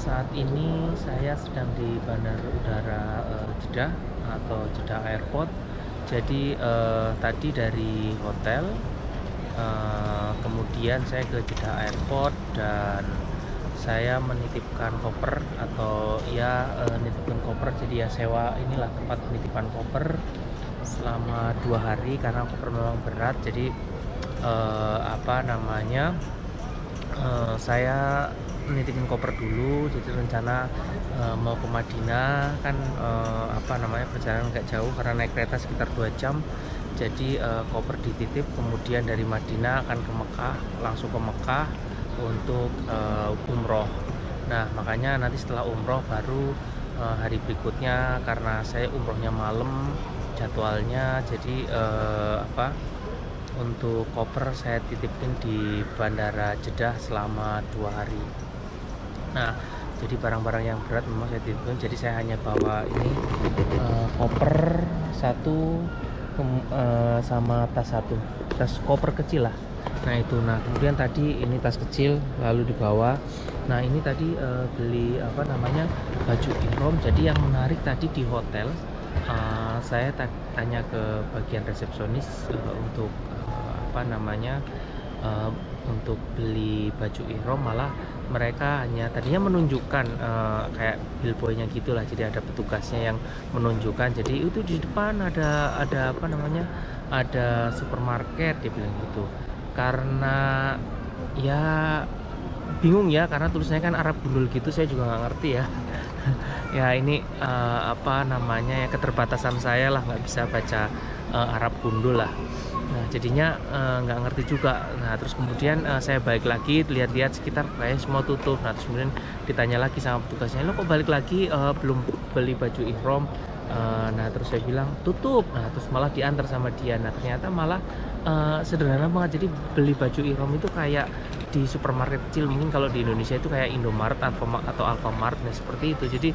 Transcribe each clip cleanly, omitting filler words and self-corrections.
Saat ini saya sedang di Bandara Udara Jeddah atau Jeddah Airport. Jadi tadi dari hotel, kemudian saya ke Jeddah Airport dan saya menitipkan koper atau ya nitipkan koper. Jadi ya sewa inilah tempat penitipan koper selama 2 hari karena koper memang berat. Jadi saya nitipin koper dulu. Jadi rencana mau ke Madinah kan, perjalanan agak jauh karena naik kereta sekitar 2 jam. Jadi koper dititip, kemudian dari Madinah akan ke Mekah, langsung ke Mekah untuk umroh. Nah makanya nanti setelah umroh baru hari berikutnya, karena saya umrohnya malam jadwalnya. Jadi untuk koper saya titipin di Bandara Jeddah selama 2 hari. Nah, jadi barang-barang yang berat memang saya titipin. Jadi saya hanya bawa ini koper satu sama tas satu, tas koper kecil lah. Nah itu. Nah kemudian tadi ini tas kecil lalu dibawa. Nah ini tadi beli baju ihrom. Jadi yang menarik tadi di hotel, saya tanya ke bagian resepsionis untuk beli baju ihrom, malah mereka hanya tadinya menunjukkan kayak billboynya gitulah. Jadi ada petugasnya yang menunjukkan. Jadi itu di depan ada supermarket, dia bilang gitu. Karena ya bingung ya, karena tulisannya kan Arab gundul gitu, saya juga nggak ngerti ya. Ya ini ya keterbatasan saya lah, nggak bisa baca Arab gundul lah. Nah jadinya nggak ngerti juga. Nah terus kemudian saya balik lagi lihat-lihat sekitar, kayaknya semua tutup. Nah terus kemudian ditanya lagi sama petugasnya, lo kok balik lagi belum beli baju ihrom? Nah terus saya bilang tutup. Nah terus malah diantar sama dia. Nah ternyata malah sederhana banget. Jadi beli baju ihrom itu kayak di supermarket kecil, mungkin kalau di Indonesia itu kayak Indomaret atau Alfamart. Nah seperti itu. Jadi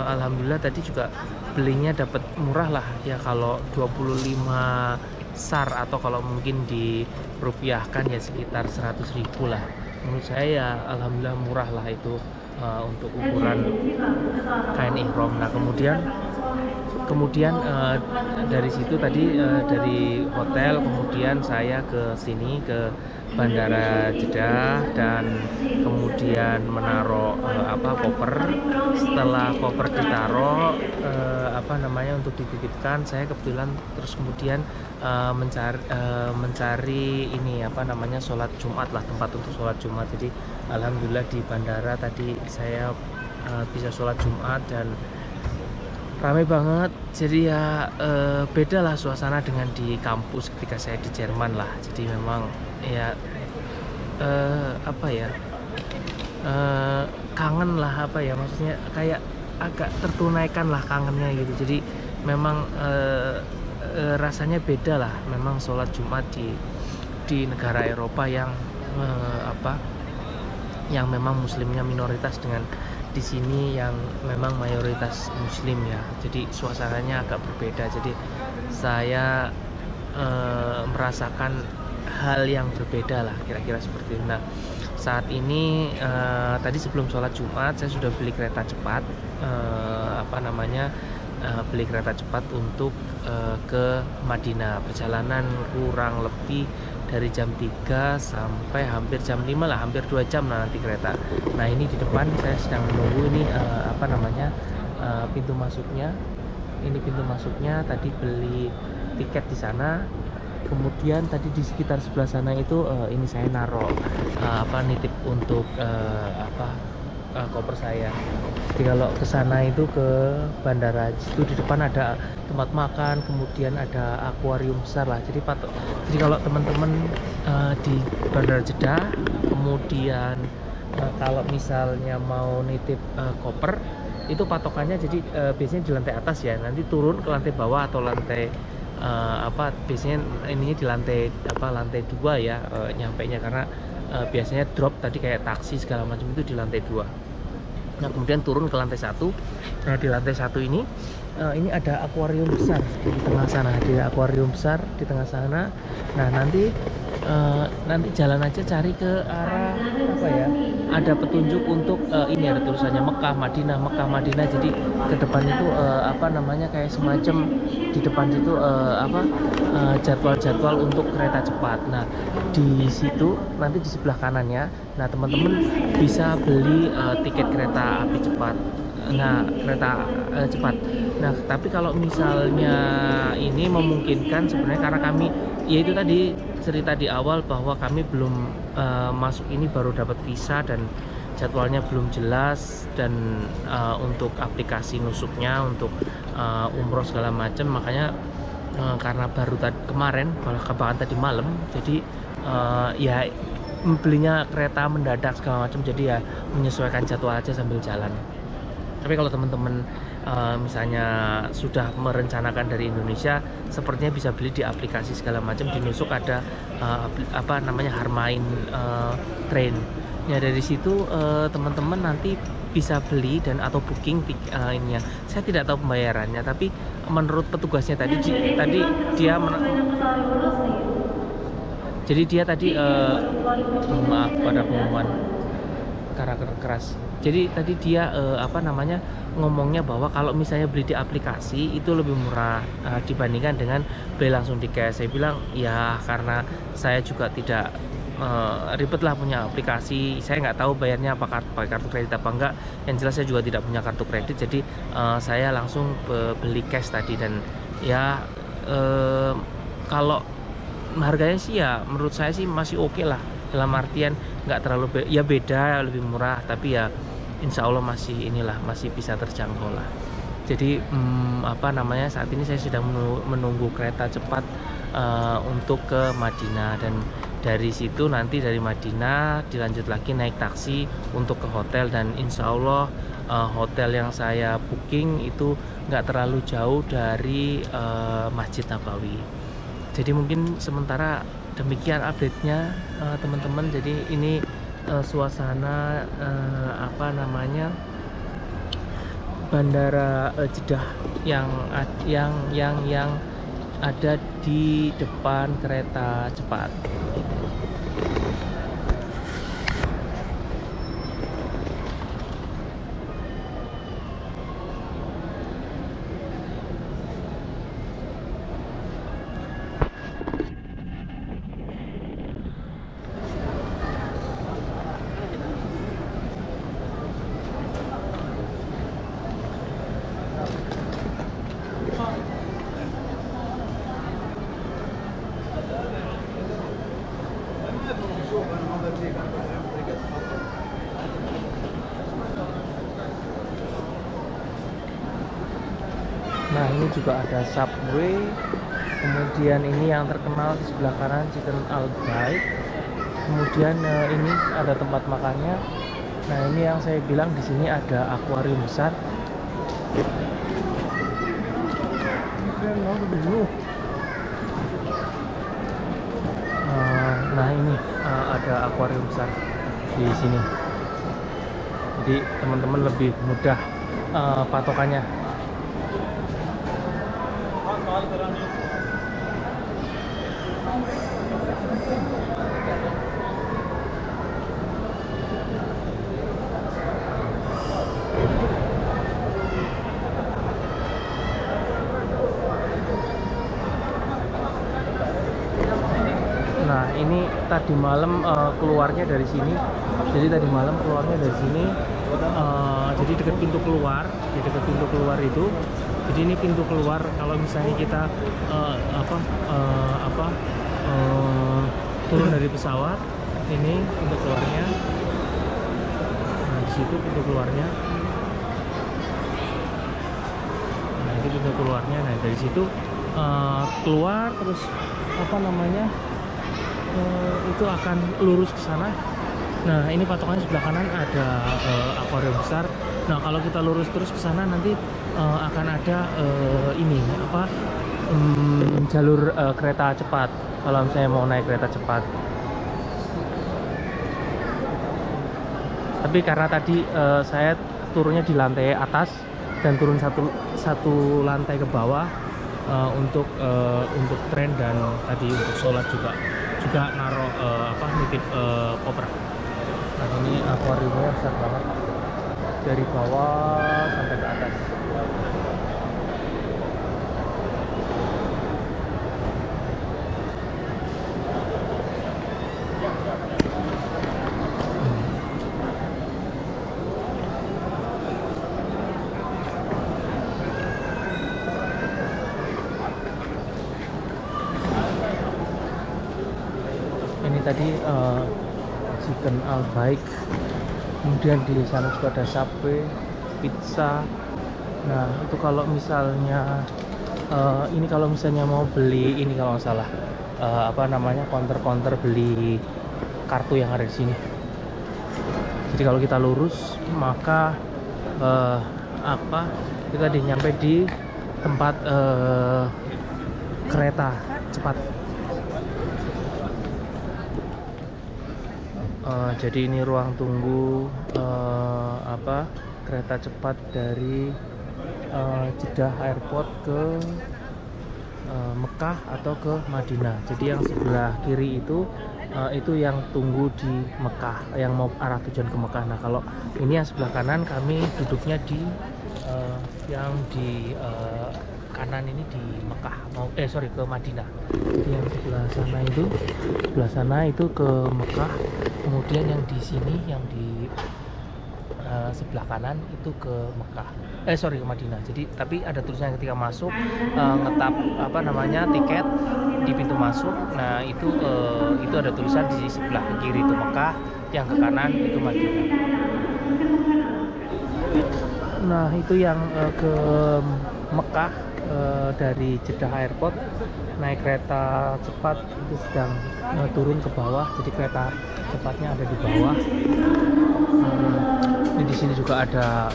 alhamdulillah tadi juga belinya dapat murah lah ya, kalau 25 SAR atau kalau mungkin dirupiahkan ya sekitar 100.000 lah. Menurut saya ya alhamdulillah murah lah itu untuk ukuran kain ihrom. Nah kemudian dari situ tadi dari hotel kemudian saya ke sini ke Bandara Jeddah dan kemudian menaruh koper. Setelah koper ditaruh untuk dititipkan, saya kebetulan terus kemudian mencari ini sholat Jumat lah, tempat untuk sholat Jumat. Jadi alhamdulillah di bandara tadi saya bisa sholat Jumat dan ramai banget. Jadi ya beda lah suasana dengan di kampus ketika saya di Jerman lah. Jadi memang ya kangen lah, maksudnya kayak agak tertunaikan lah kangennya gitu. Jadi memang rasanya beda lah memang sholat Jumat di negara Eropa yang yang memang muslimnya minoritas dengan di sini yang memang mayoritas muslim ya. Jadi suasananya agak berbeda. Jadi saya merasakan hal yang berbeda lah, kira-kira seperti itu. Nah saat ini tadi sebelum sholat Jumat saya sudah beli kereta cepat, beli kereta cepat untuk ke Madinah. Perjalanan kurang lebih dari jam 3 sampai hampir jam 5 lah, hampir 2 jam lah nanti kereta. Nah ini di depan saya sedang menunggu ini pintu masuknya. Ini pintu masuknya, tadi beli tiket di sana. Kemudian tadi di sekitar sebelah sana itu ini saya naruh nitip untuk koper saya. Jadi kalau ke sana itu ke bandara itu di depan ada tempat makan, kemudian ada akuarium besar lah. Jadi kalau teman-teman di Bandara Jeddah, kemudian kalau misalnya mau nitip koper itu patokannya jadi biasanya di lantai atas ya, nanti turun ke lantai bawah atau lantai biasanya ininya di lantai 2 ya nyampainya, karena biasanya drop tadi kayak taksi segala macam itu di lantai 2. Nah kemudian turun ke lantai 1. Nah di lantai 1 ini ada akuarium besar di tengah sana, ada akuarium besar di tengah sana. Nah nanti jalan aja cari ke arah ada petunjuk untuk ini ada tulisannya Mekah Madinah. Jadi ke depan itu apa namanya kayak semacam di depan situ jadwal-jadwal untuk kereta cepat. Nah di situ nanti di sebelah kanannya, nah teman-teman bisa beli tiket kereta api cepat. Nah kereta cepat. Nah tapi kalau misalnya ini memungkinkan sebenarnya, karena kami ya itu tadi cerita di awal bahwa kami belum masuk ini, baru dapat visa dan jadwalnya belum jelas, dan untuk aplikasi nusuknya untuk umroh segala macam, makanya karena baru kemarin bahkan tadi malam, jadi ya belinya kereta mendadak segala macam, jadi ya menyesuaikan jadwal aja sambil jalan. Tapi kalau teman-teman misalnya sudah merencanakan dari Indonesia, sepertinya bisa beli di aplikasi segala macam. Di Nusuk ada apa namanya Harmain Train. Ya dari situ teman-teman nanti bisa beli dan atau booking ininya. Saya tidak tahu pembayarannya, tapi menurut petugasnya tadi dia jadi dia tadi maaf pada pengumuman karakter keras. Jadi tadi dia apa namanya ngomongnya bahwa kalau misalnya beli di aplikasi itu lebih murah dibandingkan dengan beli langsung di cash. Saya bilang ya karena saya juga tidak ribet lah punya aplikasi, saya nggak tahu bayarnya apakah pakai kartu kredit apa enggak. Yang jelas saya juga tidak punya kartu kredit, jadi saya langsung beli cash tadi. Dan ya kalau harganya sih ya menurut saya sih masih oke lah, dalam artian nggak terlalu ya beda, lebih murah, tapi ya insya Allah masih masih bisa terjangkau lah. Jadi apa namanya saat ini saya sedang menunggu kereta cepat untuk ke Madinah, dan dari situ nanti dari Madinah dilanjut lagi naik taksi untuk ke hotel, dan insya Allah hotel yang saya booking itu nggak terlalu jauh dari Masjid Nabawi. Jadi mungkin sementara demikian update-nya teman-teman. Jadi ini suasana apa namanya Bandara Jeddah yang ada di depan kereta cepat. Nah ini juga ada Subway, kemudian ini yang terkenal di sebelah kanan Chicken Albaik, kemudian ini ada tempat makannya. Nah ini yang saya bilang di sini ada akuarium besar. Nah ini ada akuarium besar di sini, jadi teman-teman lebih mudah patokannya. Nah ini tadi malam keluarnya dari sini. Jadi tadi malam keluarnya dari sini. Jadi dekat pintu keluar, di dekat pintu keluar itu. Jadi ini pintu keluar kalau misalnya kita turun dari pesawat. Ini pintu keluarnya. Nah di situ pintu keluarnya. Nah itu pintu keluarnya. Nah dari situ keluar terus apa namanya? Itu akan lurus ke sana. Nah ini patokannya sebelah kanan ada akuarium besar. Nah kalau kita lurus terus ke sana nanti akan ada ini apa jalur kereta cepat kalau misalnya mau naik kereta cepat. Tapi karena tadi saya turunnya di lantai atas dan turun satu lantai ke bawah untuk tren dan tadi untuk sholat juga naruh nitip koper. Nah ini akuariumnya besar banget, dari bawah sampai ke atas. Ini tadi chicken albaik, kemudian di sana juga ada Subway, pizza. Nah itu kalau misalnya ini kalau misalnya mau beli ini, kalau nggak salah apa namanya, counter beli kartu yang ada di sini. Jadi kalau kita lurus maka apa, kita nyampe di tempat kereta cepat. Jadi ini ruang tunggu apa, kereta cepat dari Jeddah Airport ke Mekah atau ke Madinah. Jadi yang sebelah kiri itu yang tunggu di Mekah, yang mau arah tujuan ke Mekah. Nah kalau ini yang sebelah kanan, kami duduknya di yang di kanan ini di Mekah, mau sorry, ke Madinah. Jadi yang sebelah sana itu ke Mekah, kemudian yang di sini yang di sebelah kanan itu ke Mekah, sorry, ke Madinah. Jadi tapi ada tulisan ketika masuk, ngetap apa namanya, tiket di pintu masuk. Nah itu ada tulisan di sebelah kiri itu Mekah, yang ke kanan itu Madinah. Nah itu yang ke Mekah dari Jeddah Airport naik kereta cepat itu sedang turun ke bawah. Jadi kereta cepatnya ada di bawah. Ini di sini juga ada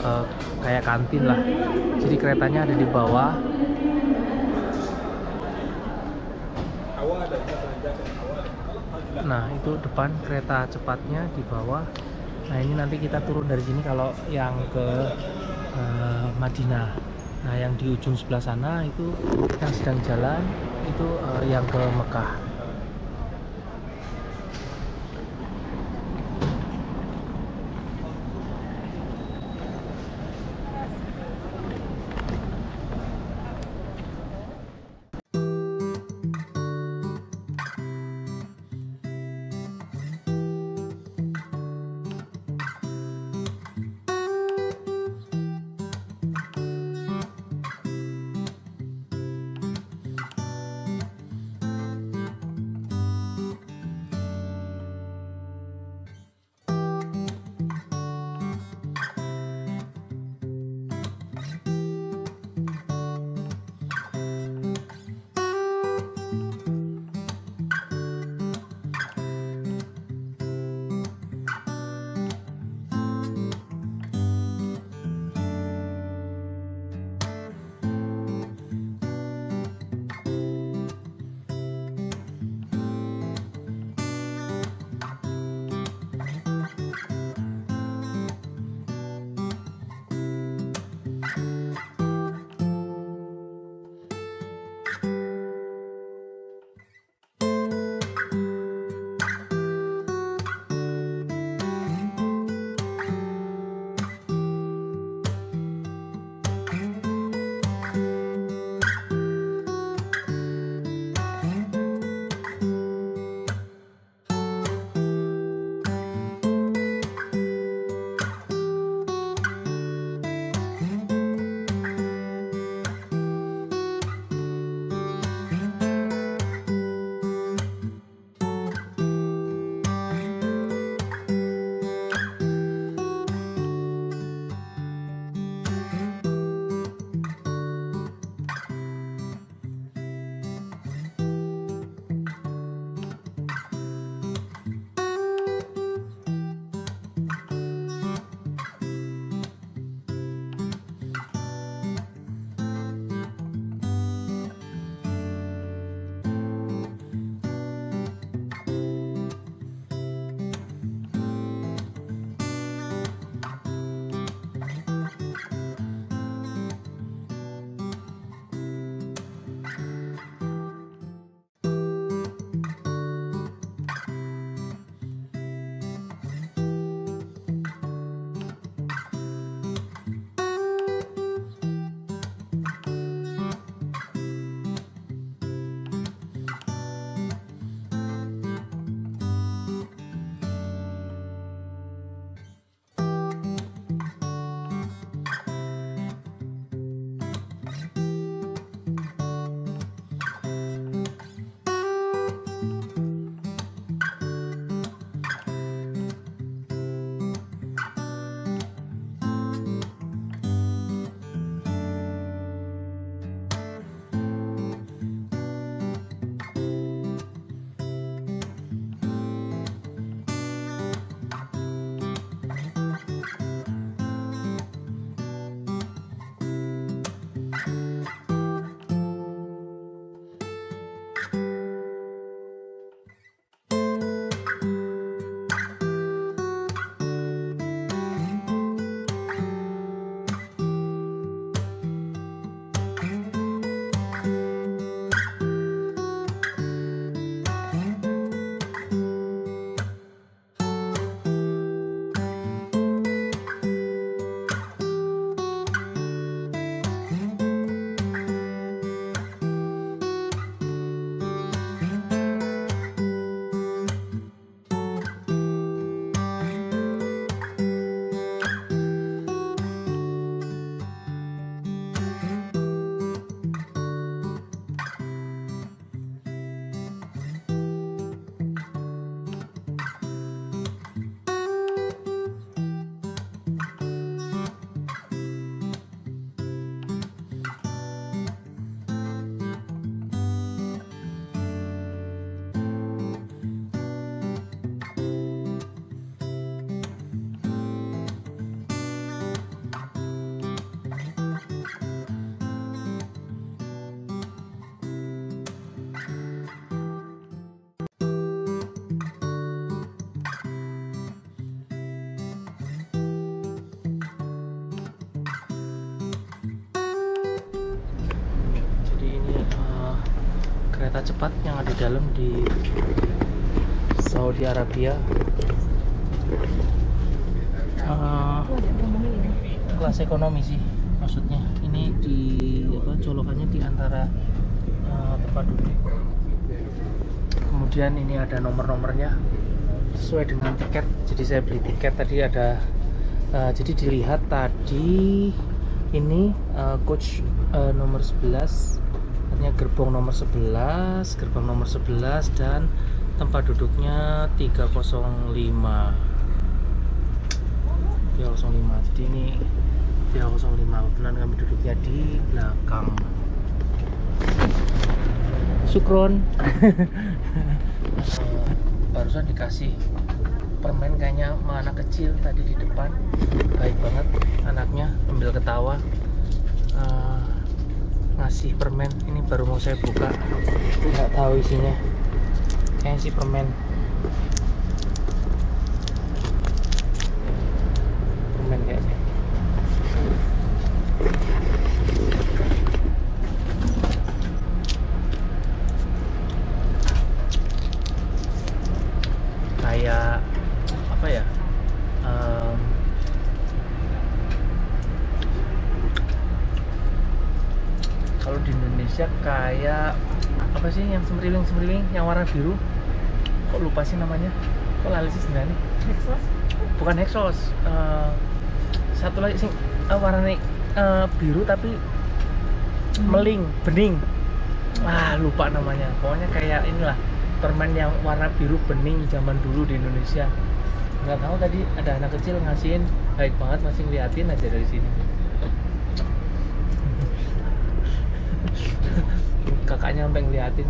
kayak kantin lah. Jadi keretanya ada di bawah. Nah itu depan kereta cepatnya di bawah. Nah ini nanti kita turun dari sini kalau yang ke Madinah. Nah yang di ujung sebelah sana itu yang sedang jalan itu yang ke Mekah. kereta cepat yang ada di dalam di Saudi Arabia. Kelas ekonomi sih maksudnya. Ini di colokannya di antara tempat duduk. Kemudian ini ada nomor-nomornya sesuai dengan tiket. Jadi saya beli tiket tadi ada. Jadi dilihat tadi ini coach nomor 11, artinya gerbong nomor 11 dan tempat duduknya 305. Jadi ini 305, kebetulan kami duduknya di belakang. Sukron. Barusan dikasih permen kayaknya sama anak kecil tadi di depan. Baik banget anaknya, sambil ketawa ngasih permen. Ini baru mau saya buka, nggak tahu isinya. Kayaknya sih permen kayaknya. Kayak apa ya, kalau di Indonesia kayak apa sih yang semeriling yang warna biru, kok lupa sih namanya, kok lali sih sebenarnya. Hexos? Bukan Hexos, satu lagi sih warnanya biru tapi bening. Lupa namanya. Pokoknya kayak inilah permen yang warna biru bening zaman dulu di Indonesia. Nggak tahu, tadi ada anak kecil ngasihin, baik banget, masih ngeliatin aja dari sini. Kakaknya sampai ngeliatin.